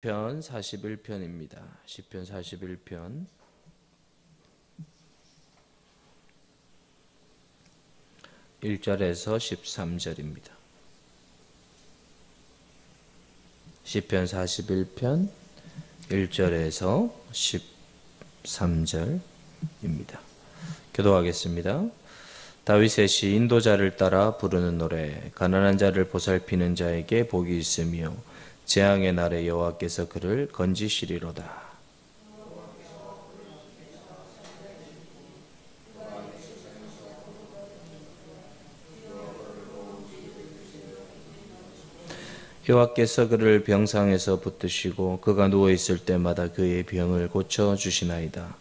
시편 41편입니다. 시편 41편 1절에서 13절입니다. 시편 41편 1절에서 13절입니다. 기도하겠습니다. 다윗의 시 인도자를 따라 부르는 노래. 가난한 자를 보살피는 자에게 복이 있으며 재앙의 날에 여호와께서 그를 건지시리로다. 여호와께서 그를 병상에서 붙드시고 그가 누워 있을 때마다 그의 병을 고쳐 주시나이다.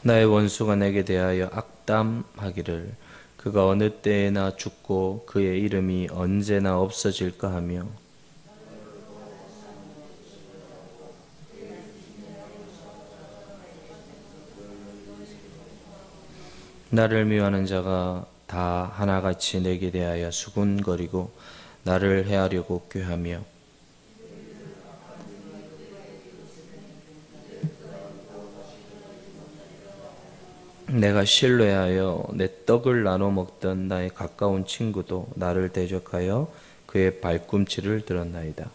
나의 원수가 내게 대하여 악담하기를 그가 어느 때에나 죽고 그의 이름이 언제나 없어질까 하며 나를 미워하는 자가 다 하나같이 내게 대하여 수군거리고 나를 해하려고 꾀하며 내가 신뢰하여 내 떡을 나눠 먹던 나의 가까운 친구도 나를 대적하여 그의 발꿈치를 들었나이다.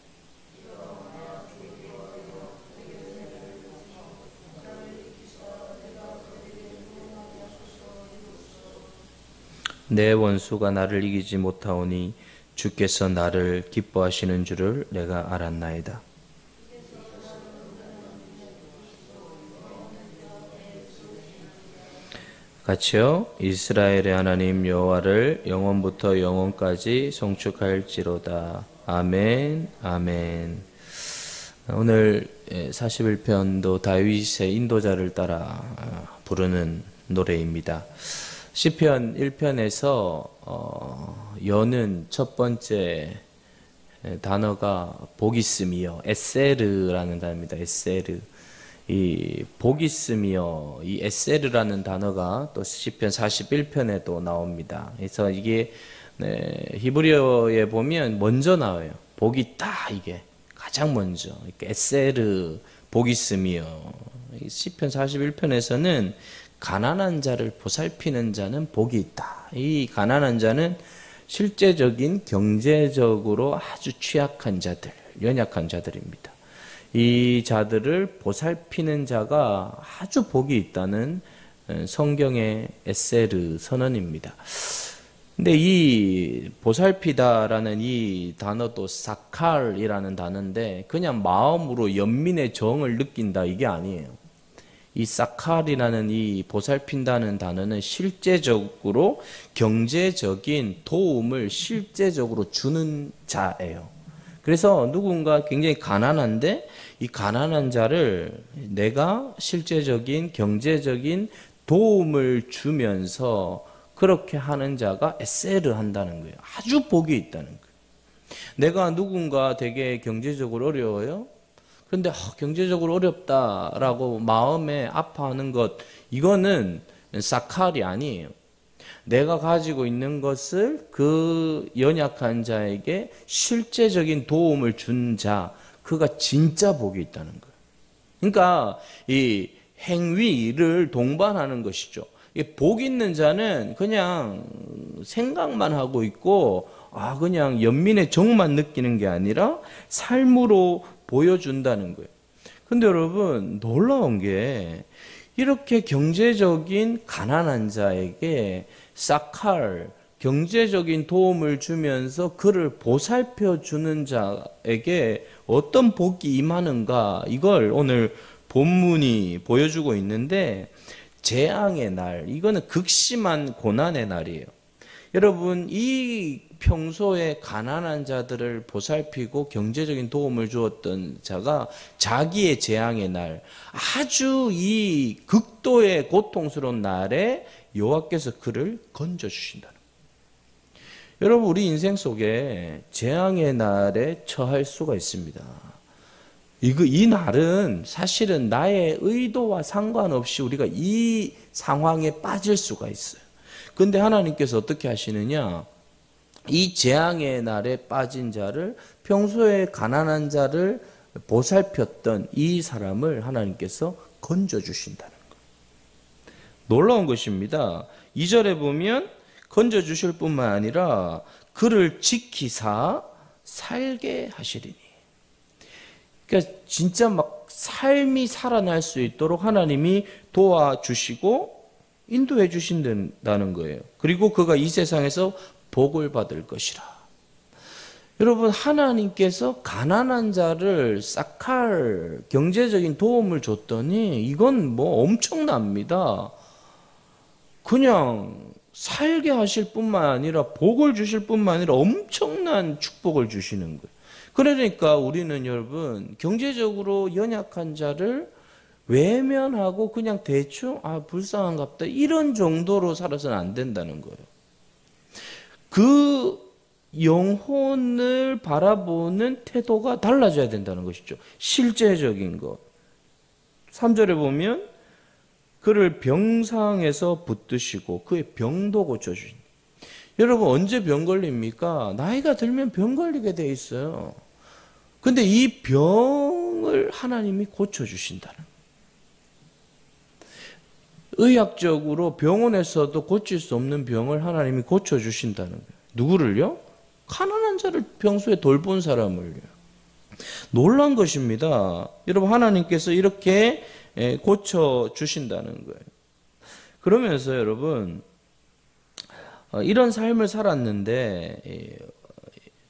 내 원수가 나를 이기지 못하오니 주께서 나를 기뻐하시는 줄을 내가 알았나이다. 같이요. 이스라엘의 하나님 여호와를 영원부터 영원까지 송축할지로다. 아멘. 아멘. 오늘 41편도 다윗의 인도자를 따라 부르는 노래입니다. 시편 1편에서 여는 첫 번째 단어가 복 있음이요. 에세르라는 단어입니다. 에세르. 이 복 있으며 이 에세르라는 단어가 또 시편 41편에도 나옵니다. 그래서 이게 히브리어에 보면 먼저 나와요. 복이 있다, 이게 가장 먼저. 에세르 복 있으며. 시편 41편에서는 가난한 자를 보살피는 자는 복이 있다. 이 가난한 자는 실제적인 경제적으로 아주 취약한 자들, 연약한 자들입니다. 이 자들을 보살피는 자가 아주 복이 있다는 성경의 에세르 선언입니다. 근데 이 보살피다라는 이 단어도 사칼이라는 단어인데 그냥 마음으로 연민의 정을 느낀다 이게 아니에요. 이 사칼이라는 이 보살핀다는 단어는 실제적으로 경제적인 도움을 실제적으로 주는 자예요. 그래서 누군가 굉장히 가난한데 이 가난한 자를 내가 실제적인 경제적인 도움을 주면서 그렇게 하는 자가 에세르 한다는 거예요. 아주 복이 있다는 거예요. 내가 누군가 되게 경제적으로 어려워요. 그런데 경제적으로 어렵다라고 마음에 아파하는 것 이거는 사칼이 아니에요. 내가 가지고 있는 것을 그 연약한 자에게 실제적인 도움을 준 자, 그가 진짜 복이 있다는 거예요. 그러니까 이 행위를 동반하는 것이죠. 복 있는 자는 그냥 생각만 하고 있고, 그냥 연민의 정만 느끼는 게 아니라 삶으로 보여준다는 거예요. 근데 여러분, 놀라운 게 이렇게 경제적인 가난한 자에게 사칼, 경제적인 도움을 주면서 그를 보살펴 주는 자에게 어떤 복이 임하는가 이걸 오늘 본문이 보여주고 있는데 재앙의 날, 이거는 극심한 고난의 날이에요. 여러분, 이 평소에 가난한 자들을 보살피고 경제적인 도움을 주었던 자가 자기의 재앙의 날, 아주 이 극도의 고통스러운 날에 여호와께서 그를 건져주신다는 거예요. 여러분, 우리 인생 속에 재앙의 날에 처할 수가 있습니다. 이 날은 사실은 나의 의도와 상관없이 우리가 이 상황에 빠질 수가 있어요. 근데 하나님께서 어떻게 하시느냐? 이 재앙의 날에 빠진 자를, 평소에 가난한 자를 보살폈던 이 사람을 하나님께서 건져주신다는 거예요. 놀라운 것입니다. 2절에 보면 건져주실 뿐만 아니라 그를 지키사 살게 하시리니. 그러니까 진짜 막 삶이 살아날 수 있도록 하나님이 도와주시고 인도해 주신다는 거예요. 그리고 그가 이 세상에서 복을 받을 것이라. 여러분, 하나님께서 가난한 자를 싹할 경제적인 도움을 줬더니 이건 뭐 엄청납니다. 그냥 살게 하실 뿐만 아니라 복을 주실 뿐만 아니라 엄청난 축복을 주시는 거예요. 그러니까 우리는 여러분, 경제적으로 연약한 자를 외면하고 그냥 대충 불쌍한갑다 이런 정도로 살아서는 안 된다는 거예요. 그 영혼을 바라보는 태도가 달라져야 된다는 것이죠. 실제적인 것. 3절에 보면 그를 병상에서 붙드시고 그의 병도 고쳐주신. 여러분, 언제 병 걸립니까? 나이가 들면 병 걸리게 돼 있어요. 근데 이 병을 하나님이 고쳐주신다는 거예요. 의학적으로 병원에서도 고칠 수 없는 병을 하나님이 고쳐주신다는 거예요. 누구를요? 가난한 자를 평소에 돌본 사람을요. 놀라운 것입니다. 여러분, 하나님께서 이렇게 고쳐주신다는 거예요. 그러면서 여러분, 이런 삶을 살았는데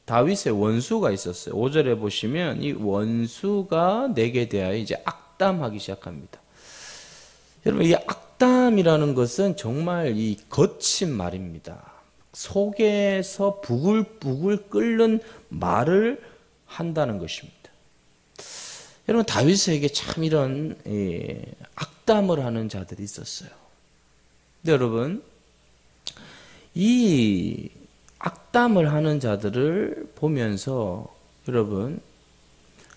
다윗의 원수가 있었어요. 5절에 보시면 이 원수가 내게 대하여 이제 악담하기 시작합니다. 여러분, 이 악담이라는 것은 정말 이 거친 말입니다. 속에서 부글부글 끓는 말을 한다는 것입니다. 여러분, 다윗에게 참 이런 악담을 하는 자들이 있었어요. 근데 여러분, 이 악담을 하는 자들을 보면서 여러분,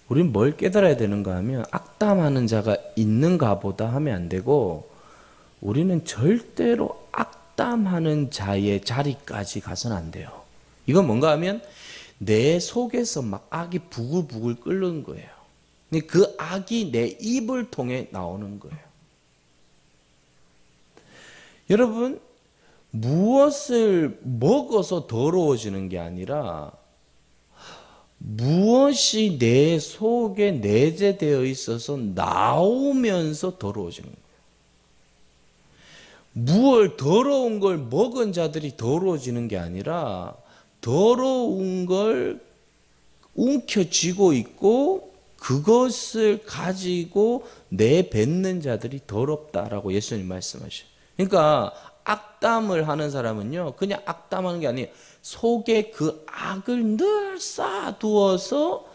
우리는 뭘 깨달아야 되는가 하면 악담하는 자가 있는가 보다 하면 안 되고, 우리는 절대로 악담하는 자의 자리까지 가서는 안 돼요. 이건 뭔가 하면 내 속에서 막 악이 부글부글 끓는 거예요. 그 악이 내 입을 통해 나오는 거예요. 여러분, 무엇을 먹어서 더러워지는 게 아니라 무엇이 내 속에 내재되어 있어서 나오면서 더러워지는 거예요. 무얼 더러운 걸 먹은 자들이 더러워지는 게 아니라 더러운 걸 움켜쥐고 있고 그것을 가지고 내뱉는 자들이 더럽다라고 예수님 말씀하셔요. 그러니까 악담을 하는 사람은요, 그냥 악담하는 게 아니에요. 속에 그 악을 늘 쌓아두어서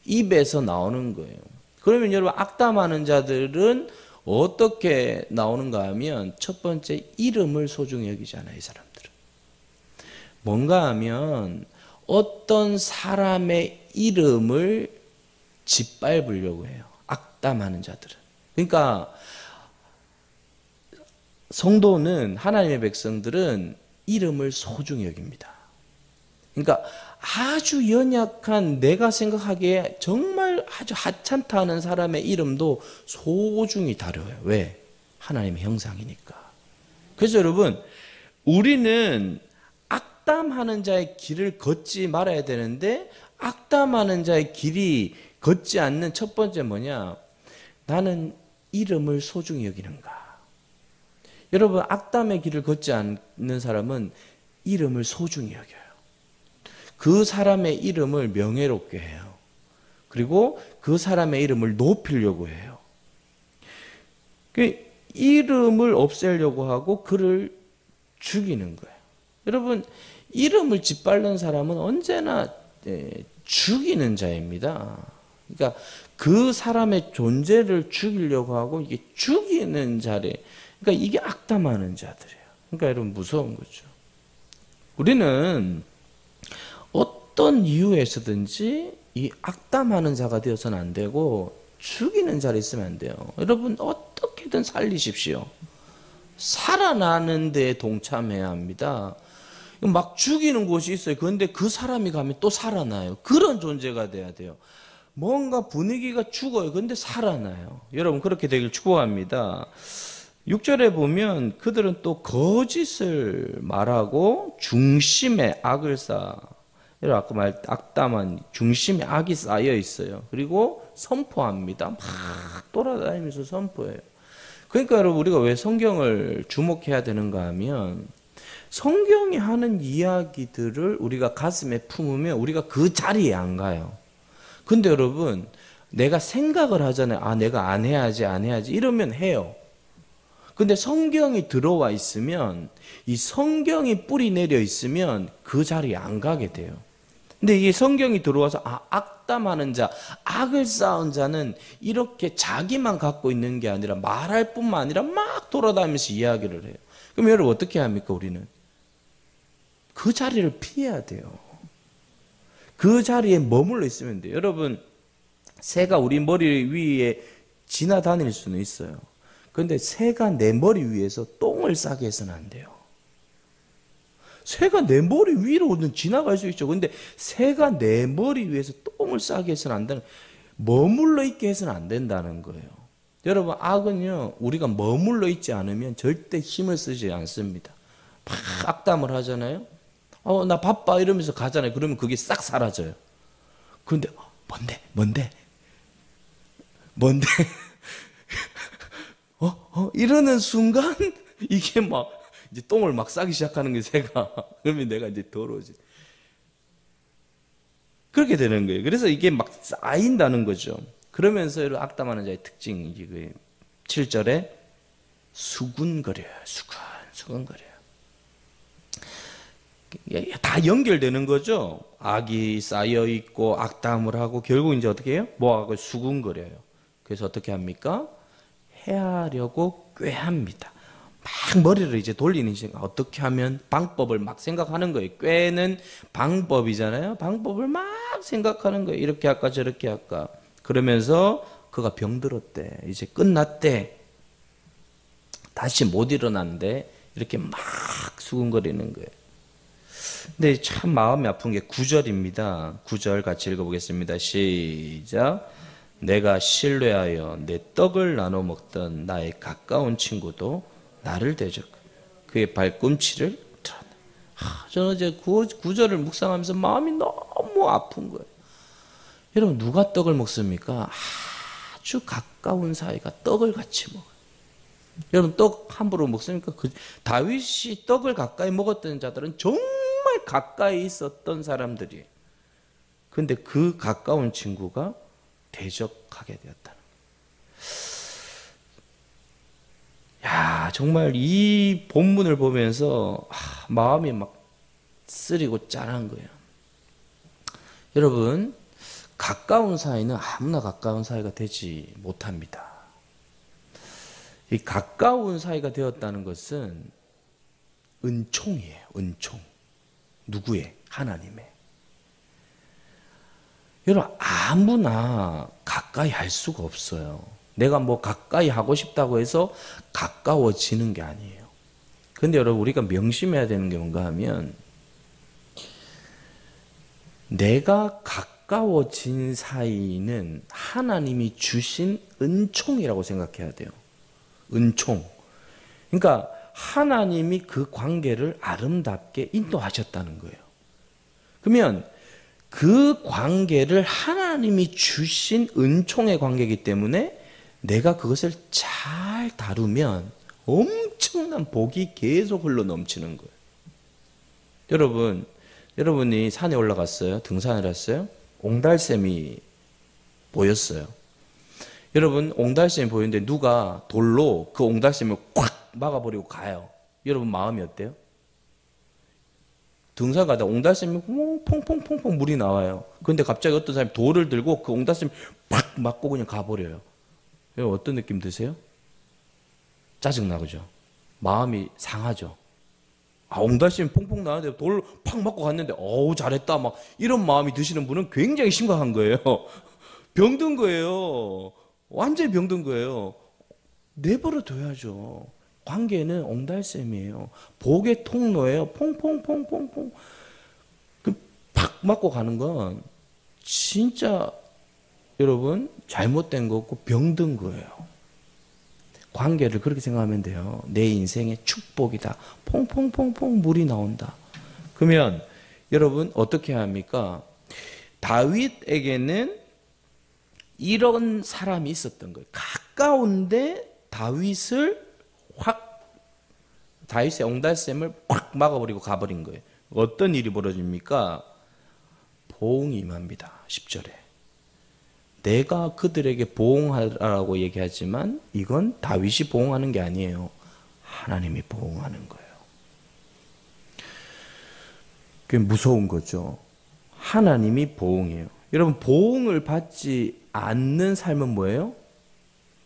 입에서 나오는 거예요. 그러면 여러분, 악담하는 자들은 어떻게 나오는가 하면 첫 번째, 이름을 소중히 여기잖아요. 이 사람들은 뭔가 하면 어떤 사람의 이름을 짓밟으려고 해요. 악담하는 자들은. 그러니까 성도는, 하나님의 백성들은 이름을 소중히 여깁니다. 그러니까 아주 연약한, 내가 생각하기에 정말 아주 하찮다 하는 사람의 이름도 소중히 다뤄요. 왜? 하나님의 형상이니까. 그래서 여러분, 우리는 악담하는 자의 길을 걷지 말아야 되는데, 악담하는 자의 길이 걷지 않는 첫 번째 뭐냐? 나는 이름을 소중히 여기는가? 여러분, 악담의 길을 걷지 않는 사람은 이름을 소중히 여겨요. 그 사람의 이름을 명예롭게 해요. 그리고 그 사람의 이름을 높이려고 해요. 그 이름을 없애려고 하고 그를 죽이는 거예요. 여러분, 이름을 짓밟는 사람은 언제나 죽이는 자입니다. 그러니까 그 사람의 존재를 죽이려고 하고 이게 죽이는 자래. 그러니까 이게 악담하는 자들이에요. 그러니까 여러분, 무서운 거죠. 우리는 어떤 이유에서든지 이 악담하는 자가 되어서는 안 되고 죽이는 자리에 있으면 안 돼요. 여러분 어떻게든 살리십시오. 살아나는 데 동참해야 합니다. 막 죽이는 곳이 있어요. 그런데 그 사람이 가면 또 살아나요. 그런 존재가 돼야 돼요. 뭔가 분위기가 죽어요. 그런데 살아나요. 여러분 그렇게 되길 축복합니다. 6절에 보면 그들은 또 거짓을 말하고 중심에 악을 쌓아. 여러분 아까 말 악담한 중심에 악이 쌓여 있어요. 그리고 선포합니다. 막 돌아다니면서 선포해요. 그러니까 여러분 우리가 왜 성경을 주목해야 되는가 하면 성경이 하는 이야기들을 우리가 가슴에 품으면 우리가 그 자리에 안 가요. 근데 여러분 내가 생각을 하잖아요. 아 내가 안 해야지 이러면 해요. 근데 성경이 들어와 있으면 이 성경이 뿌리 내려 있으면 그 자리에 안 가게 돼요. 근데 이게 성경이 들어와서 악담하는 자, 악을 쌓은 자는 이렇게 자기만 갖고 있는 게 아니라 말할 뿐만 아니라 막 돌아다니면서 이야기를 해요. 그럼 여러분 어떻게 합니까 우리는? 그 자리를 피해야 돼요. 그 자리에 머물러 있으면 돼요. 여러분 새가 우리 머리 위에 지나다닐 수는 있어요. 그런데 새가 내 머리 위에서 똥을 싸게 해서는 안 돼요. 새가 내 머리 위로는 지나갈 수 있죠. 그런데 새가 내 머리 위에서 똥을 싸게 해서는 안 되는, 머물러 있게 해서는 안 된다는 거예요. 여러분 악은요 우리가 머물러 있지 않으면 절대 힘을 쓰지 않습니다. 막 악담을 하잖아요. 나 바빠 이러면서 가잖아요. 그러면 그게 싹 사라져요. 그런데 뭔데 이러는 순간 이게 막 이제 똥을 막 싸기 시작하는 게 새가. 그러면 내가 이제 더러워지. 그렇게 되는 거예요. 그래서 이게 막 쌓인다는 거죠. 그러면서 악담하는 자의 특징이 그 7절에 수군거려요. 수군거려요. 다 연결되는 거죠. 악이 쌓여 있고 악담을 하고 결국 이제 어떻게 해요? 뭐하고 수군거려요. 그래서 어떻게 합니까? 해하려고 꾀합니다. 막 머리를 이제 돌리는 시간, 어떻게 하면 방법을 막 생각하는 거예요. 꾀는 방법이잖아요. 방법을 막 생각하는 거예요. 이렇게 할까 저렇게 할까. 그러면서 그가 병들었대. 이제 끝났대. 다시 못 일어난대. 이렇게 막 수군거리는 거예요. 근데 참 마음이 아픈 게 9절입니다. 9절 같이 읽어보겠습니다. 시작. 내가 신뢰하여 내 떡을 나눠 먹던 나의 가까운 친구도 나를 대적 그의 발꿈치를 들었네. 저는 이제 9절을 묵상하면서 마음이 너무 아픈 거예요. 여러분 누가 떡을 먹습니까? 아주 가까운 사이가 떡을 같이 먹어요. 여러분 떡 함부로 먹습니까? 다윗이 떡을 가까이 먹었던 자들은 정말 가까이 있었던 사람들이에요. 그런데 그 가까운 친구가 대적하게 되었다는 거예요. 야, 정말 이 본문을 보면서 마음이 막 쓰리고 짠한 거예요. 여러분, 가까운 사이는 아무나 가까운 사이가 되지 못합니다. 이 가까운 사이가 되었다는 것은 은총이에요. 은총. 누구의? 하나님의. 여러분 아무나 가까이 할 수가 없어요. 내가 뭐 가까이 하고 싶다고 해서 가까워지는 게 아니에요. 그런데 여러분 우리가 명심해야 되는 게 뭔가 하면 내가 가까워진 사이는 하나님이 주신 은총이라고 생각해야 돼요. 은총. 그러니까 하나님이 그 관계를 아름답게 인도하셨다는 거예요. 그러면 그 관계를 하나님이 주신 은총의 관계이기 때문에 내가 그것을 잘 다루면 엄청난 복이 계속 흘러 넘치는 거예요. 여러분이 산에 올라갔어요? 등산을 했어요? 옹달샘이 보였어요. 여러분 옹달샘이 보이는데 누가 돌로 그 옹달샘을 콱 막아버리고 가요. 여러분 마음이 어때요? 등산 가다 옹달샘이 퐁퐁퐁퐁 물이 나와요. 그런데 갑자기 어떤 사람이 돌을 들고 그 옹달샘을 팍 맞고 그냥 가버려요. 여러분 어떤 느낌 드세요? 짜증나 그죠? 마음이 상하죠. 옹달샘이 퐁퐁 나는데 돌 팍 맞고 갔는데 어우 잘했다 막 이런 마음이 드시는 분은 굉장히 심각한 거예요. 병든 거예요. 완전히 병든 거예요. 내버려 둬야죠. 관계는 옹달샘이에요. 복의 통로예요. 퐁퐁퐁퐁퐁. 팍 맞고 가는 건 진짜 여러분 잘못된 거고 병든 거예요. 관계를 그렇게 생각하면 돼요. 내 인생의 축복이다. 퐁퐁퐁퐁 물이 나온다. 그러면 여러분 어떻게 해야 합니까? 다윗에게는 이런 사람이 있었던 거예요. 가까운데 다윗의 옹달샘을 확 막아버리고 가버린 거예요. 어떤 일이 벌어집니까? 보응이 임합니다. 10절에. 내가 그들에게 보응하라고 얘기하지만 이건 다윗이 보응하는 게 아니에요. 하나님이 보응하는 거예요. 그게 무서운 거죠. 하나님이 보응해요. 여러분 보응을 받지 않는 삶은 뭐예요?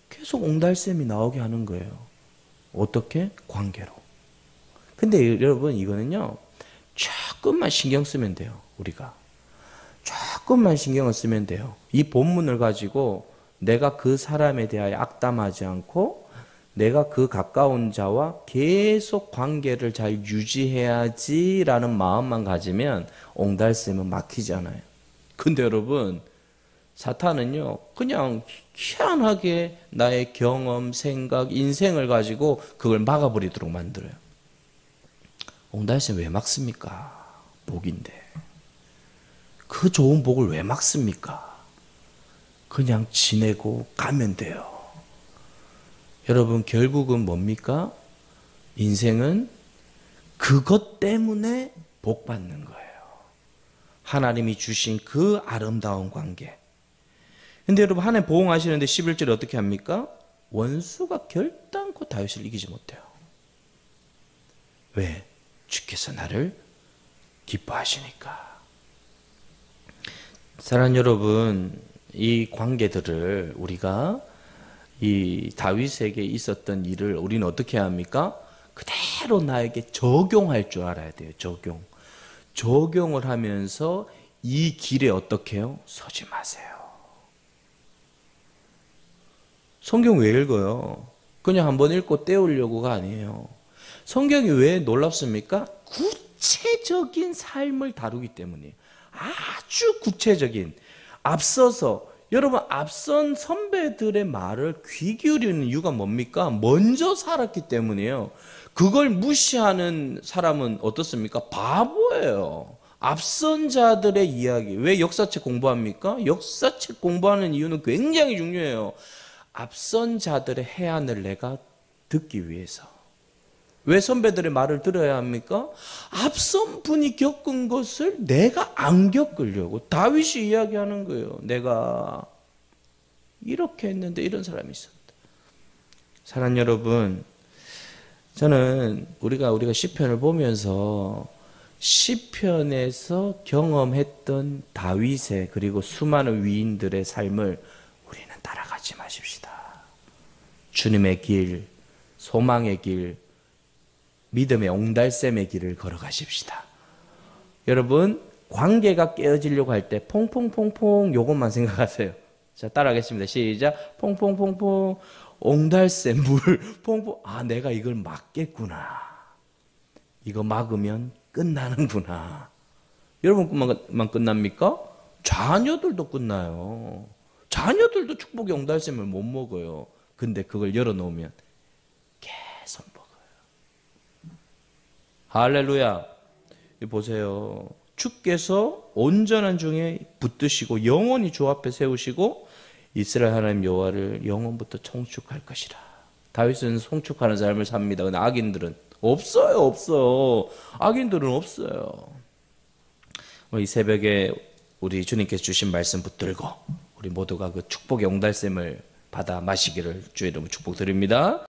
계속 옹달샘이 나오게 하는 거예요. 어떻게? 관계로. 근데 여러분 이거는요. 조금만 신경 쓰면 돼요. 우리가. 조금만 신경을 쓰면 돼요. 이 본문을 가지고 내가 그 사람에 대하여 악담하지 않고 내가 그 가까운 자와 계속 관계를 잘 유지해야지라는 마음만 가지면 옹달샘은 막히지 않아요. 근데 여러분 사탄은요 그냥 희한하게 나의 경험, 생각, 인생을 가지고 그걸 막아버리도록 만들어요. 옹달샘 왜 막습니까? 복인데. 그 좋은 복을 왜 막습니까? 그냥 지내고 가면 돼요. 여러분 결국은 뭡니까? 인생은 그것 때문에 복 받는 거예요. 하나님이 주신 그 아름다운 관계. 근데 여러분 하나님 보응하시는데 11절에 어떻게 합니까? 원수가 결단코 다윗을 이기지 못해요. 왜? 주께서 나를 기뻐하시니까. 사랑하는 여러분, 이 관계들을 우리가 이 다윗에게 있었던 일을 우리는 어떻게 해야 합니까? 그대로 나에게 적용할 줄 알아야 돼요. 적용을 하면서 이 길에 어떻게 해요? 서지 마세요. 성경 왜 읽어요? 그냥 한번 읽고 때우려고가 아니에요. 성경이 왜 놀랍습니까? 구체적인 삶을 다루기 때문이에요. 아주 구체적인. 앞서서 여러분 앞선 선배들의 말을 귀 기울이는 이유가 뭡니까? 먼저 살았기 때문이에요. 그걸 무시하는 사람은 어떻습니까? 바보예요. 앞선 자들의 이야기. 왜 역사책 공부합니까? 역사책 공부하는 이유는 굉장히 중요해요. 앞선 자들의 해안을 내가 듣기 위해서. 왜 선배들의 말을 들어야 합니까? 앞선 분이 겪은 것을 내가 안 겪으려고. 다윗이 이야기하는 거예요. 내가 이렇게 했는데 이런 사람이 있었다. 사랑하는 여러분, 저는 우리가 시편을 보면서 시편에서 경험했던 다윗의 그리고 수많은 위인들의 삶을 우리는 따라가지 마십시다. 주님의 길, 소망의 길, 믿음의 옹달샘의 길을 걸어가십시다. 여러분 관계가 깨어지려고 할 때 퐁퐁퐁퐁 요것만 생각하세요. 자 따라하겠습니다. 시작. 퐁퐁퐁퐁 옹달샘 물 퐁퐁. 아 내가 이걸 막겠구나. 이거 막으면 끝나는구나. 여러분만 끝납니까? 자녀들도 끝나요. 자녀들도 축복의 옹달샘을 못 먹어요. 근데 그걸 열어놓으면 계속 먹어요. 할렐루야. 보세요. 주께서 온전한 중에 붙드시고 영원히 주 앞에 세우시고 이스라엘 하나님 여호와를 영원부터 송축할 것이라. 다윗은 송축하는 삶을 삽니다. 근데 악인들은 없어요. 악인들은 없어요. 이 새벽에 우리 주님께서 주신 말씀 붙들고 우리 모두가 그 축복의 옹달샘을 받아 마시기를 주의 이름으로 축복드립니다.